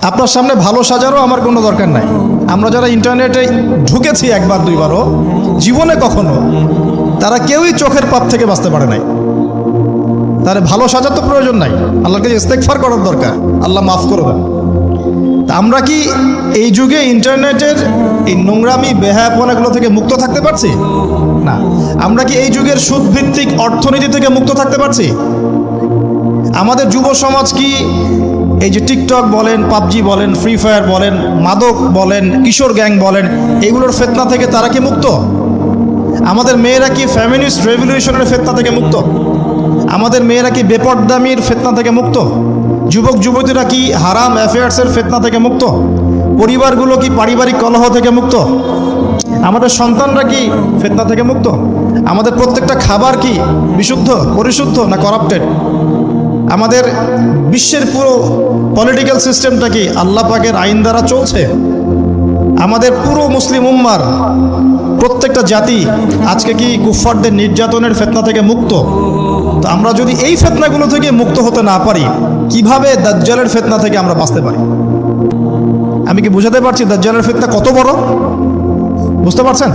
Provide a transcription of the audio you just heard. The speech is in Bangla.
আপনার সামনে ভালো সাজারও আমার কোনো দরকার নাই। আমরা যারা ইন্টারনেটে ঢুকেছি একবার দুইবারও, জীবনে কখনো তারা কেউই চোখের পাপ থেকে বাঁচতে পারে নাই। তার ভালো সাজার তো প্রয়োজন নাই, আল্লাহকে ইস্তেগফার করার দরকার, আল্লাহ মাফ করে দেন। তা আমরা কি এই যুগে ইন্টারনেটের এই নোংরামি বেহায়াপনাগুলো থেকে মুক্ত থাকতে পারছি? না। আমরা কি এই যুগের সুদভিত্তিক অর্থনীতি থেকে মুক্ত থাকতে পারছি? আমাদের যুব সমাজ কি এই যে টিকটক বলেন, পাবজি বলেন, ফ্রি ফায়ার বলেন, মাদক বলেন, কিশোর গ্যাং বলেন, এগুলোর ফেতনা থেকে তারা কি মুক্ত? আমাদের মেয়েরা কি ফ্যামিনিস্ট রেভলিউশনের ফেতনা থেকে মুক্ত? আমাদের মেয়েরা কি বেপরদামির ফেতনা থেকে মুক্ত? যুবক যুবতীরা কি হারাম অ্যাফেয়ার্সের ফেতনা থেকে মুক্ত? পরিবারগুলো কি পারিবারিক কলহ থেকে মুক্ত? আমাদের সন্তানরা কি ফেতনা থেকে মুক্ত? আমাদের প্রত্যেকটা খাবার কি বিশুদ্ধ, পরিশুদ্ধ না করাপ্টেড? আমাদের বিশ্বের পুরো পলিটিক্যাল সিস্টেমটা কি আল্লাহ পাকের আইন দ্বারা চলছে? আমাদের পুরো মুসলিম উম্মার প্রত্যেকটা জাতি আজকে কি কুফফারদের নির্যাতনের ফেতনা থেকে মুক্ত? তো আমরা যদি এই ফেতনাগুলো থেকে মুক্ত হতে না পারি, কিভাবে দাজ্জালের ফেতনা থেকে আমরা বাঁচতে পারি? আমি কি বুঝাতে পারছি দাজ্জালের ফেতনা কত বড়? বুঝতে পারছেন?